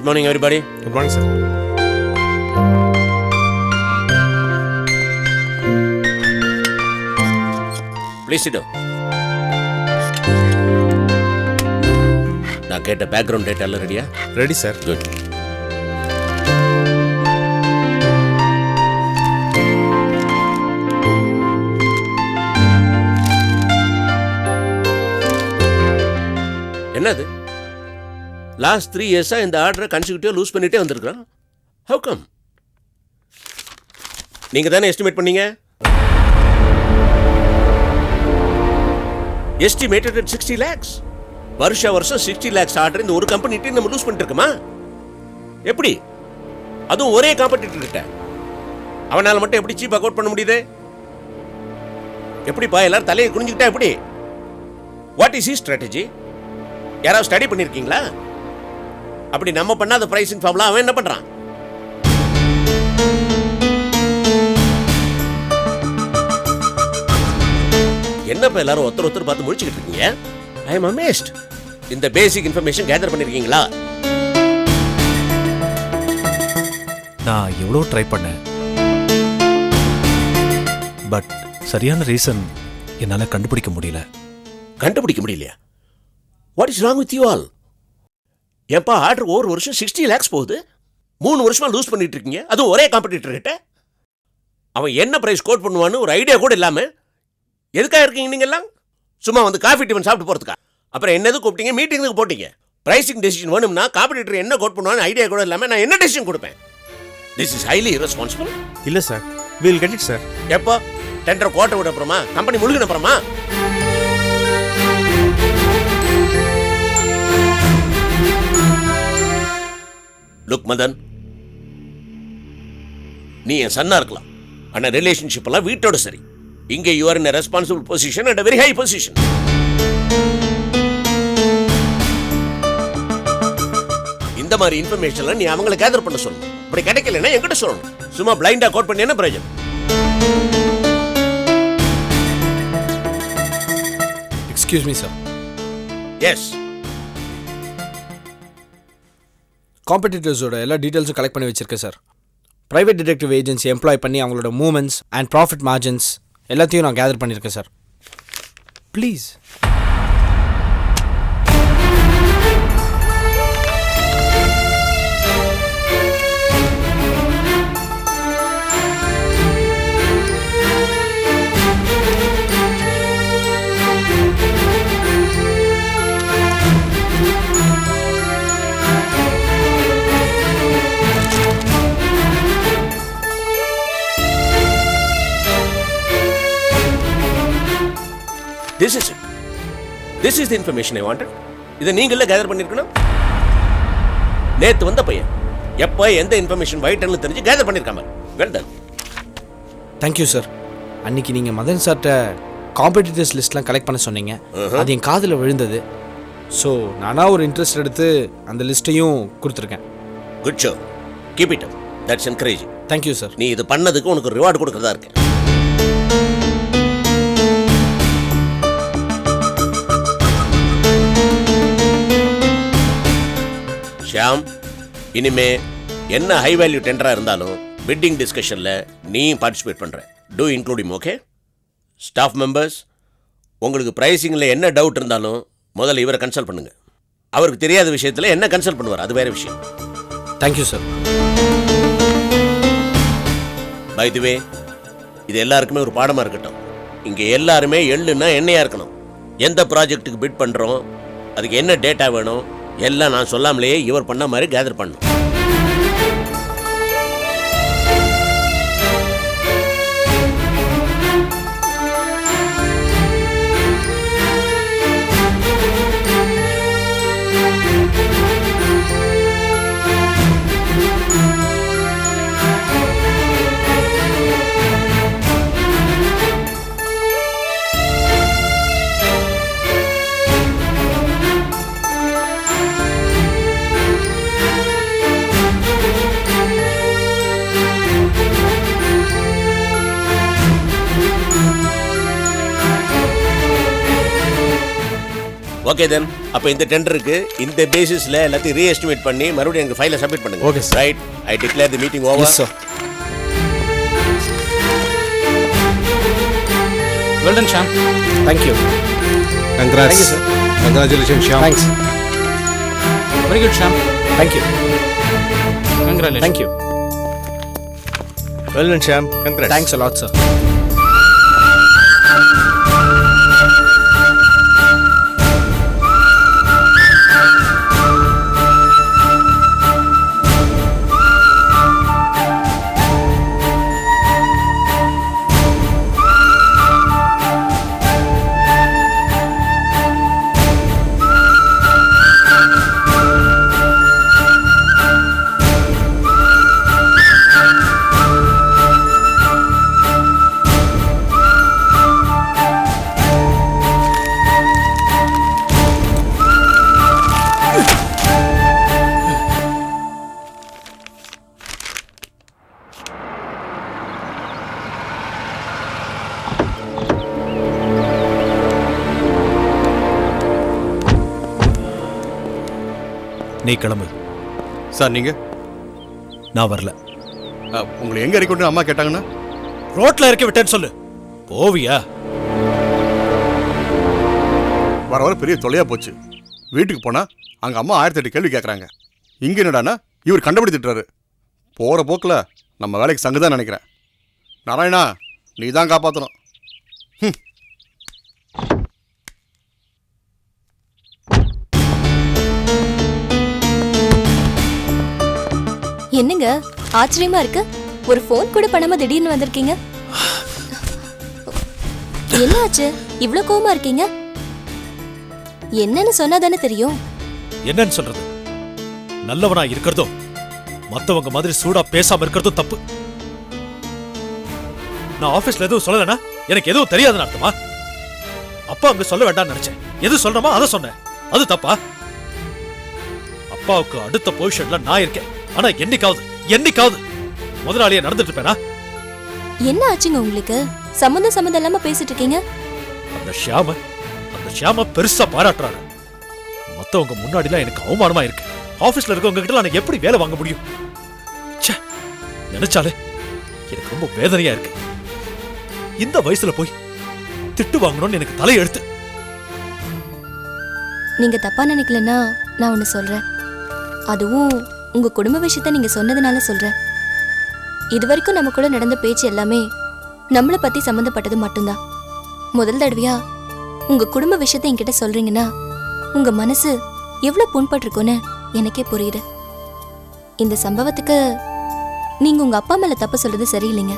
Good morning, everybody. Good morning, sir. Please sit down. நான் கேட்ட background data எல்லாம் ரெடியா? Ready, sir. Good. என்னது லாஸ்ட் 3 இயர்ஸா இந்த ஆர்டரை கன்சிக்யூட்டிவா லூஸ் பண்ணிட்டே வந்திருக்கான். How come? நீங்க தானே எஸ்டிமேட் பண்ணீங்க? Estimated at 60 lakhs. வருஷம் 60 lakhs ஆர்டர் இந்த ஒரு கம்பெனிட்டு நம்ம லூஸ் பண்ணிட்டு இருக்கோமா? எப்படி? அதுவும் ஒரே காம்படிட்டர் கிட்ட. அவனால மட்டும் எப்படி சீப்பா கோட் பண்ண முடியுது? எப்படிப்பா எல்லாரும் தலையை குனிஞ்சுக்கிட்டா எப்படி? What is his strategy? யாராவது ஸ்டடி பண்ணிருக்கீங்களா? அப்படி நம்ம பண்ணாத பிரைசிங் ஃபார்முலா அவன் என்ன பண்றான்? என்னப்பா எல்லாரும் ஒருத்தர் பார்த்து முடிச்சுக்கிட்டு இருக்கீங்க? I am amazed. இந்த பேசிக் இன்ஃபர்மேஷன் கேதர் பண்ணிருக்கீங்களா? நான் எவ்வளோ ட்ரை பண்ணேன், பட் சரியான ரீசன் என்னால் கண்டுபிடிக்க முடியல. கண்டுபிடிக்க முடியலையா? What is wrong with you all? ஏன்பா ஆர்டர் ஒரு வருஷம் 60 lakhs போகுது, 3 வருஷமா லூஸ் பண்ணிட்டு இருக்கீங்க, அதுவும் ஒரே காம்படிட்டர் கிட்ட. அவன் என்ன பிரைஸ் கோட் பண்ணுவான்னு ஒரு ஐடியா கூட இல்லாம எதுக்காக இருக்கீங்க நீங்க எல்லாம்? சும்மா வந்து காஃபி டிஃபன் சாப்பிட்டு போறதுக்கா? அப்புறம் என்னது கூப்பிட்டீங்க, மீட்டிங்க்கு போட்டீங்க? பிரைசிங் டெசிஷன் வேணும்னா காம்படிட்டர் என்ன கோட் பண்ணுவான்னு ஐடியா கூட இல்லாம நான் என்ன டெசிஷன் கொடுப்பேன்? This is highly irresponsible. இல்ல sir, we'll get it, sir. எப்போ டெண்டர் கோட்டை விட அப்புறமா, கம்பெனி முழுகின அப்புறமா? லுக் மதன், நீ என் சன்னா இருக்கலாம், ஆனா ரிலேஷன்ஷிப் எல்லாம் வீட்டோட சரி. இங்க you are in a responsible position and a very high position. இந்த மாதிரி இன்ஃபர்மேஷன்ல நீ அவங்களை கேதர் பண்ண சொல்லணும். அப்படி கிடைக்கலன்னா என்கிட்ட சொல்லணும். சும்மா பிளைண்டா கோட் பண்ணி என்ன பிரயோஜனம்? Excuse me sir. எஸ். காம்படிட்டர்ஸோட எல்லா டீட்டெயில்ஸும் கலெக்ட் பண்ணி வச்சிருக்கேன் sir. Private detective agency employ பண்ணி அவங்களோட மூவ்மெண்ட்ஸ் அண்ட் ப்ராஃபிட் மார்ஜின்ஸ் எல்லாத்தையும் நான் கேதர் பண்ணியிருக்கேன் sir. Please. This is it. This is the information I wanted. இதை நீங்களே கேதர் பண்ணிருக்கணும். நேத்து வந்த பையன் எப்போ எந்த இன்ஃபர்மேஷன் வைட்டல்னு தெரிஞ்சு கேதர் பண்ணிருக்காம. Well done. Thank you sir. அன்னைக்கு நீங்கள் மதன் சார்ட்ட காம்படிட்டர்ஸ் லிஸ்ட்லாம் கலெக்ட் பண்ண சொன்னீங்க. அது என் காதில் விழுந்தது. ஸோ நானாக ஒரு இன்ட்ரெஸ்ட் எடுத்து அந்த லிஸ்ட்டையும் கொடுத்துருக்கேன். Good show. Keep it up. That's encouraging. Thank you sir. நீ இது பண்ணதுக்கு உனக்கு ரிவார்டு கொடுக்கறதா இருக்கேன். ஷியாம், இனிமே என்ன ஹை வேல்யூ டெண்டரா இருந்தாலும் பிட்டிங் டிஸ்கஷன்ல நீ பார்ட்டிசிபேட் பண்ற. டூ இன்க்ளூடிங். ஓகே? ஸ்டாஃப் மெம்பர்ஸ், உங்களுக்கு பிரைசிங்ல என்ன டவுட் இருந்தாலும் முதல்ல இவரை கன்சல்ட் பண்ணுங்க. அவருக்கு தெரியாத விஷயத்துல என்ன கன்சல்ட் பண்ணுவார், அது வேற விஷயம். Thank you sir. பை தி வே, இது எல்லாருக்குமே ஒரு பாடமா இருக்கட்டும். இங்க எல்லாருமே எள்ளுன்னா எண்ணெயா இருக்கணும். எந்த ப்ராஜெக்ட்டுக்கு பிட் பண்றோம், அதுக்கு என்ன டேட்டா வேணும், எல்லாம் நான் சொல்லாமலேயே இவர் பண்ண மாதிரி கேதர் பண்ணும். ஓகே தென் அப்போ இந்த டெண்டருக்கு இந்த பேசிஸில் எல்லாத்தையும் ரீஎஸ்டிமேட் பண்ணி மறுபடியும் எங்கள் ஃபைலை சப்மிட் பண்ணுங்க. Okay, sir. Right. I declare the meeting over. Yes sir. Well done Shyam. Thank you. Congrats. Thank you, sir. Congratulations, Shyam. Thanks. Very good Shyam. Thank you. Congratulation. Thank you. Well done, Shyam. Congrats. Thanks a lot, sir. நீ கிளம்பு. Sir நீங்க நான் வரல. உங்களை எங்க இறக்கி விட்டு அம்மா கேட்டாங்கன்னா ரோட்ல இறக்கி விட்டேன்னு சொல்லு. போவியா? வர வர பெரிய தொலையா போச்சு. வீட்டுக்கு போனா அங்க அம்மா 1008 கேள்வி கேட்கறாங்க. இங்க என்னடானா இவர் கண்டுபிடித்துட்டாரு. போற போக்குல நம்ம வேலைக்கு சங்குதான் நினைக்கிறேன். நாராயணா நீ தான் காப்பாற்றணும். என்னங்க ஆச்சரியமா இருக்கு, ஒரு ஃபோன் கூட பண்ணாம திடீர்னு வந்திருக்கீங்க. என்ன ஆச்சு, இவ்ளோ கோவமா இருக்கீங்க? என்னன்னு சொன்னாதானே தெரியும். என்னன்னு சொல்றது? நல்லவனா இருக்கிறதும் மத்தவங்க மாதிரி சூடா பேசாம இருக்கிறதும் தப்பு. நான் ஆபீஸ்ல எதுவும் சொல்லலனா எனக்கு எதுவும் தெரியாதுன்னு அர்த்தமா? அப்பா அங்க சொல்ல வேண்டாம்னு நினைச்சேன். எது சொல்றமா அதை சொன்னேன். அது தப்பா? அப்பாவுக்கு அடுத்த பொசிஷன்ல நான் இருக்கேன். ஆனா என்னைக்காவது முதலாளியா நடந்துட்டு இருப்பேனா? என்ன ஆச்சுங்க உங்களுக்கு? சம்மந்தம் இல்லாம பேசிட்டு இருக்கீங்க. அந்த ஷியாம பெருசா பாராட்டுறாரு. மத்தவங்க முன்னாடிலாம் எனக்கு அவமானமா இருக்கு. ஆபீஸ்ல இருக்கவங்க கிட்ட நான் எப்படி வேலை வாங்க முடியும்? நினைச்சாலே எனக்கு ரொம்ப வேதனையா இருக்கு. இந்த வயசுல போய் திட்டு வாங்கணும்னு எனக்கு தலையெழுத்து. நீங்க தப்பா நினைக்கலன்னா நான் ஒன்னு சொல்றேன். அதுவும் உங்க குடும்ப விஷயத்த நீங்க சொன்னதுனால சொல்றேன். இதுவரைக்கும் நம்ம கூட நடந்த பேச்சு எல்லாமே நம்மளை பத்தி சம்பந்தப்பட்டது மட்டும்தான். முதல் தடவையா உங்க குடும்ப விஷயத்த என்கிட்ட சொல்றீங்கன்னா உங்க மனசு எவ்வளவு புண்பட்டிருக்குன்னு எனக்கே புரியுது. இந்த சம்பவத்துக்கு நீங்க உங்க அப்பா மேல தப்பு சொல்றது சரியில்லைங்க.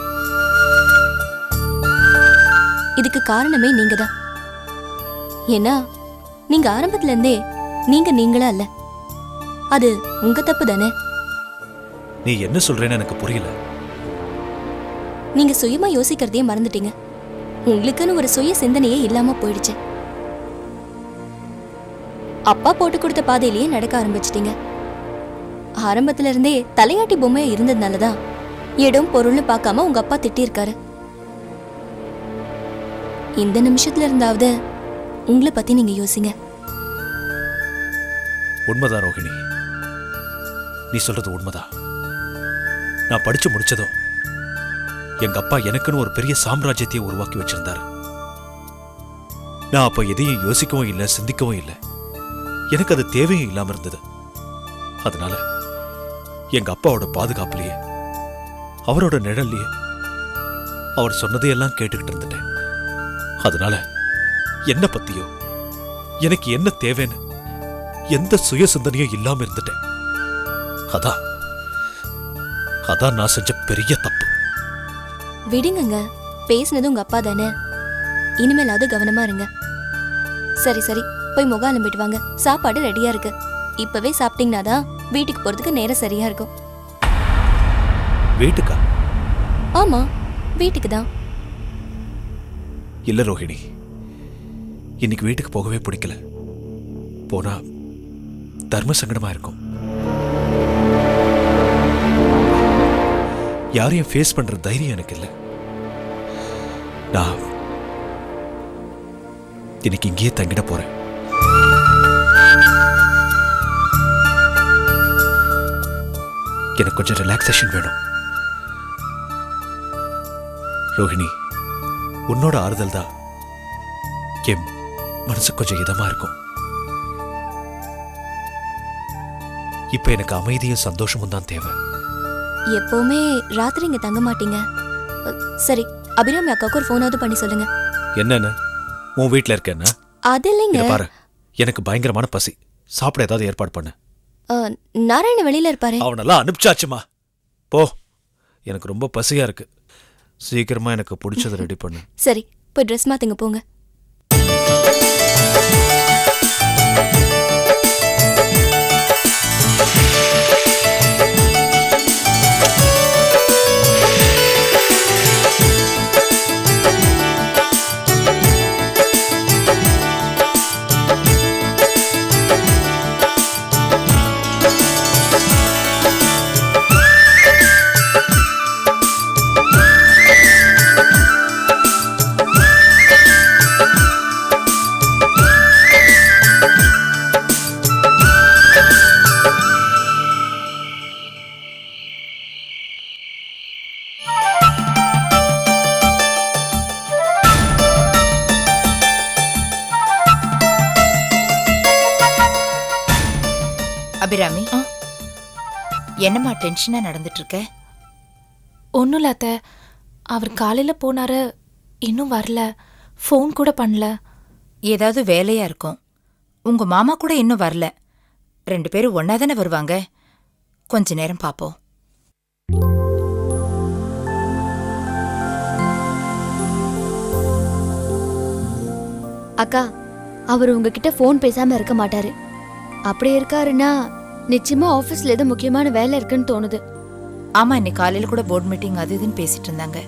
இதுக்கு காரணமே நீங்க தான். ஏன்னா நீங்க ஆரம்பத்துல இருந்தே நீங்களா இல்ல. அது உங்க தப்பு தானே. நீ என்ன சொல்றேன்னு எனக்கு புரியல. நீங்க சுயமா யோசிக்கிறதையே மறந்துட்டீங்க. உங்களுக்குன்னு ஒரு சுய சிந்தனையே இல்லாம போயிடுச்சு. அப்பா போட்டு கொடுத்த பாதையிலேயே நடக்க ஆரம்பிச்சிட்டீங்க. ஆரம்பத்துல இருந்தே தலையாட்டி பொம்மையா இருந்ததுனாலதான் இடம் பொருள்னு பார்க்காம உங்க அப்பா திட்டிருக்காரு. இந்த நிமிஷத்துல இருந்தாவது உங்களை பத்தி நீங்க யோசிங்க. உண்மைதான் ரோஹிணி, நீ சொல்றது உண்மைதான். நான் படிச்சு முடிச்சதும் எங்க அப்பா எனக்குன்னு ஒரு பெரிய சாம்ராஜ்யத்தையே உருவாக்கி வச்சிருந்தாரு. நான் அப்ப எதையும் யோசிக்கவும் இல்லை, சிந்திக்கவும் இல்லை. எனக்கு அது தேவையும் இல்லாம இருந்தது. அதனால எங்க அப்பாவோட பாதுகாப்புலயே, அவரோட நிழல்லையே அவர் சொன்னதையெல்லாம் கேட்டுக்கிட்டு இருந்துட்டேன். அதனால என்ன பத்தியோ எனக்கு என்ன தேவைன்னு எந்த சுய சிந்தனையும் இல்லாம இருந்துட்டேன். அதான் நான் செஞ்ச பெரிய தப்பு. விடுங்க, பேசினது உங்க அப்பா தானே. இனிமேலாவது கவனமா இருங்க. சரி போய் முகம் அலம்பிட்டு வாங்க. சாப்பாடு ரெடியா இருக்கு. இப்பவே சாப்பிட்டீங்கன்னாதான் வீட்டுக்கு போறதுக்கு நேரம் சரியா இருக்கும். வீட்டுக்கா? ஆமா, வீட்டுக்கு தான். இல்ல ரோஹிணி, இன்னைக்கு வீட்டுக்கு போகவே பிடிக்கல. போனா தர்ம சங்கடமா இருக்கும். யாரையும் ஃபேஸ் பண்ற தைரியம் எனக்கு இல்லை. நான் இன்னைக்கு இங்கேயே தங்கிட போறேன். எனக்கு கொஞ்சம் ரிலாக்ஸேஷன் வேணும். ரோஹிணி, உன்னோட ஆறுதல் தான் என் மனசு கொஞ்சம் இதமா இருக்கும். இப்ப எனக்கு அமைதியும் சந்தோஷமும் தான் தேவை. எப்பவுமே ராத்திரி இங்க தங்க மாட்டீங்க. சரி, அபிராமி அக்காவுக்கு ஒரு ஃபோனாவது பண்ணி சொல்லுங்க. என்னன்னு உன் வீட்டுல இருக்கேன்னா? அது இல்லைங்க. இங்க பாரு, எனக்கு பயங்கரமான பசி. சாப்பிட ஏதாவது ஏற்பாடு பண்ணு. நாராயண வெளியில இருப்பாரு. அவனெல்லாம் அனுப்பிச்சாச்சுமா. போ, எனக்கு ரொம்ப பசியா இருக்கு. சீக்கிரமா எனக்கு பிடிச்சதை ரெடி பண்ணு. சரி, போய் ட்ரெஸ் மாத்துங்க போங்க. அபிராமி, என்னம்மா டென்ஷனா நடந்துட்டு இருக்க? ஒன்றும் இல்லை அத்தை. அவர் காலையில் போனாரு, இன்னும் வரல. ஃபோன் கூட பண்ணல. ஏதாவது வேலையா இருக்கும். உங்க மாமா கூட இன்னும் வரல. 2 பேரும் ஒன்னா தானே வருவாங்க. கொஞ்ச நேரம் பாப்போம். அக்கா, அவர் உங்ககிட்ட ஃபோன் பேசாம இருக்க மாட்டாரு. அப்படி இருக்காருன்னா நிச்சயமா ஆபீஸ்ல ஏதோ முக்கியமான வேலை இருக்குன்னு தோணுது. ஆமா, இன்னைக்கு காலையில கூட போர்ட் மீட்டிங் அது இதுன்னு பேசிட்டு இருந்தாங்க.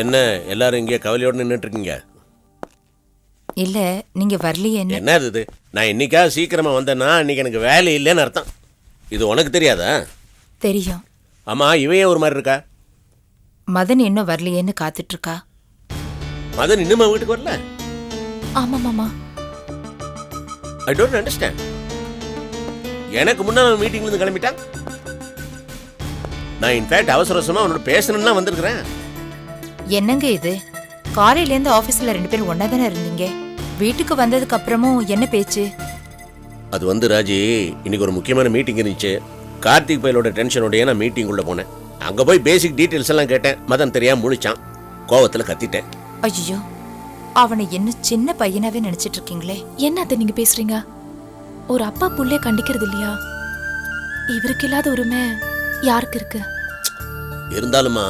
என்ன எல்லாரும் இங்கே கவலையோடு நின்றுட்டு இருக்கீங்க? இல்ல, நீங்க வரலையே. என்ன இது? நான் இன்னைக்கா சீக்கிரமா வந்தேன்னா இன்னைக்கு எனக்கு வேலை இல்லைன்னு அர்த்தம். இது உனக்கு தெரியாதா? தெரியும். ஆமா, இவையே ஒரு மாதிரி இருக்கா? மதன் இன்னும் வரலையேன்னு காத்துட்டு இருக்கா. மதன் இன்னுமா வீட்டுக்கு வரல? ஆமா மாமா. I don't understand. எனக்கு முன்னாடி மீட்டிங்ல இருந்து கிளம்பிட்டான். நான் இன்ஃபேக்ட் அவசர அவசரமா அவனோட பேசணும்னா வந்திருக்கிறேன். என்னங்க இது? காலையிலேருந்து ஆஃபீஸில் 2 பேரும் ஒன்றா தானே இருந்தீங்க. வீட்டுக்கு வந்ததுக்கு அப்புறமும் என்ன பேச்சு? அது வந்து ராஜி, இன்னைக்கு ஒரு முக்கியமான மீட்டிங் இருந்துச்சு. கார்த்திக் பையலோட டென்ஷனோடய நான் மீட்டிங் உள்ள போனேன். அங்கே போய் பேசிக் டீட்டெயில்ஸ் எல்லாம் கேட்டேன். மதன் தெரியாம முழிச்சான். கோவத்தில் கத்திட்டேன். ஐயோ, அவனை என்ன சின்ன பையனாவே நினைச்சிட்டு இருக்கீங்களே. என்ன அத்தை நீங்க பேசுறீங்க? ஒரு அப்பா புள்ளைய கண்டிக்கிறது இல்லையா? இவருக்கு இல்லாத உரிமை யாருக்கு இருக்கு? இருந்தாலுமா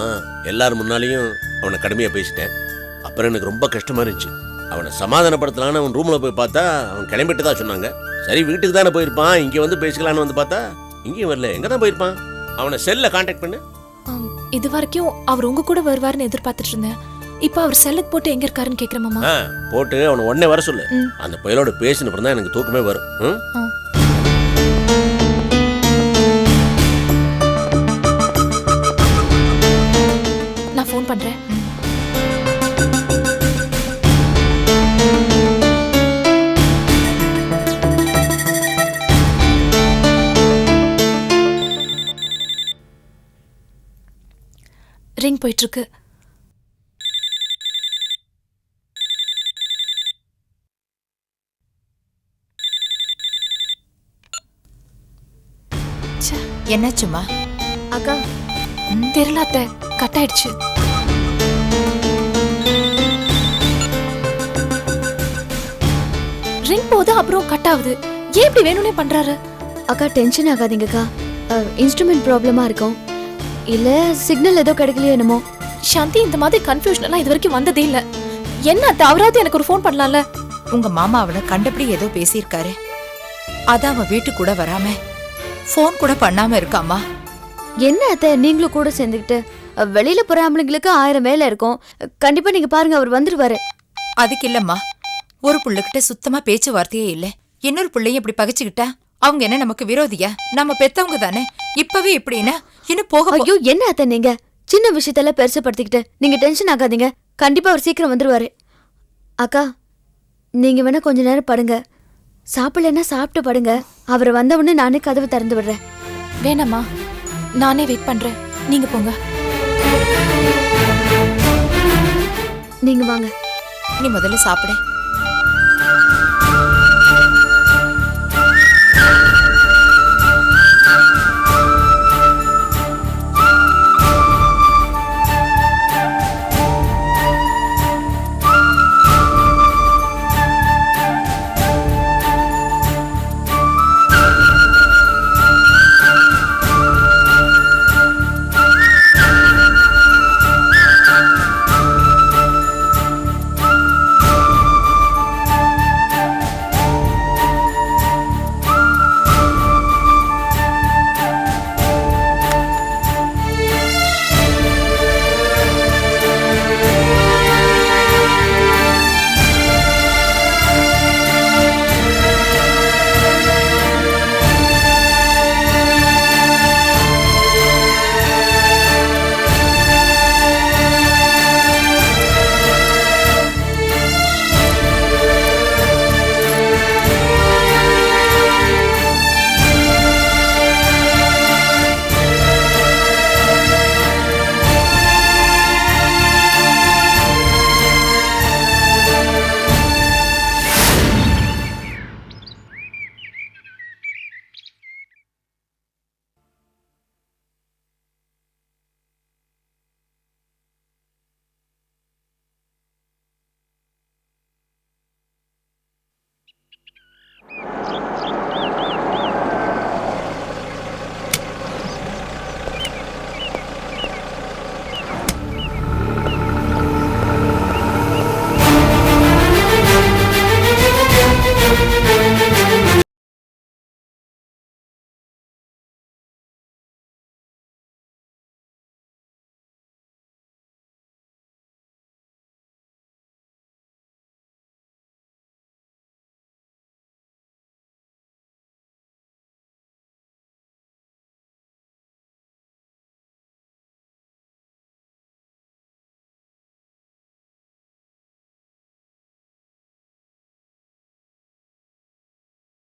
எல்லாரும் முன்னாலையும் அவனை கடுமையாக பேசிட்டேன். அப்புறம் எனக்கு ரொம்ப கஷ்டமா இருந்துச்சு. அவனை சமாதானப்படுத்தலான்னு அவன் ரூமில் போய் பார்த்தா அவன் கிளம்பிட்டு தான் சொன்னாங்க. சரி, வீட்டுக்கு தானே போயிருப்பான், இங்கே வந்து பேசிக்கலான்னு வந்து பார்த்தா இங்கேயும் வரல. எங்கே தான் போயிருப்பான்? அவனை செல்லில் கான்டாக்ட் பண்ணு. இது வரைக்கும் அவர் உங்க கூட வருவாருன்னு எதிர்பார்த்துட்டு இருந்தேன். இப்போ அவர் செல்லுக்கு போட்டு எங்க இருக்காருன்னு கேட்குறேன் மாமா. போட்டு அவனை உடனே வர சொல்லு. அந்த புயலோட பேசின அப்புறம் தான் எனக்கு தூக்கமே வரும். நான் ஃபோன் பண்றேன். ரிங் போயிட்டு இருக்கு. என்னாச்சுமா? அக்கா, தெரியல அத்தை, கட் ஆயிடுச்சு. ரிங் போகுது, அப்புறம் கட் ஆகுது. ஏன் இப்படி வேணும்னே பண்றாரு? அக்கா டென்ஷன் ஆகாதீங்கக்கா. இன்ஸ்ட்ருமெண்ட் ப்ராப்ளமா இருக்கும், இல்ல சிக்னல் ஏதோ கிடைக்கலையோ என்னமோ. சாந்தி, இந்த மாதிரி கன்ஃபியூஷன் எல்லாம் இது வரைக்கும் வந்ததே இல்ல. என்ன அத்தை, அவராவது எனக்கு ஒரு ஃபோன் பண்ணலாம்ல? உங்க மாமா அவனை கண்டபடி ஏதோ பேசியிருக்காரு. அதான் அவன் வீட்டுக்கு கூட வராம ஃபோன் கூட பண்ணாம இருக்காமா. என்ன அத்தை நீங்களும் கூட சேர்ந்துக்கிட்டு வெளியில போற ஆம்பளைங்களுக்கு 1000 வேலை இருக்கும். கண்டிப்பா நீங்க பாருங்க, அவர் வந்துருவாரு. அதுக்கு இல்லம்மா, ஒரு புள்ளைகிட்ட சுத்தமா பேச்சுவார்த்தையே இல்ல. இன்னொரு பிள்ளையும் இப்படி பகைச்சுக்கிட்டா அவங்க என்ன நமக்கு விரோதியா? நம்ம பெத்தவங்க தானே. இப்பவே இப்படின்னா இன்னும் போக ஐயோ என்ன அத்தை நீங்க சின்ன விஷயத்தெல்லாம் பெருசுப்படுத்திக்கிட்டு நீங்க டென்ஷன் ஆகாதீங்க. கண்டிப்பா அவர் சீக்கிரம் வந்துருவாரு. அக்கா நீங்க வேணா கொஞ்ச நேரம் படுங்க, சாப்பிடலன்னா சாப்பிட்டு படுங்க. அவர் வந்த உடனே நானே கதவு திறந்து விடுறேன். வேணாம்மா, நானே வெயிட் பண்றேன். நீங்க போங்க. நீங்க வாங்க. நீ முதல்ல சாப்பிடு.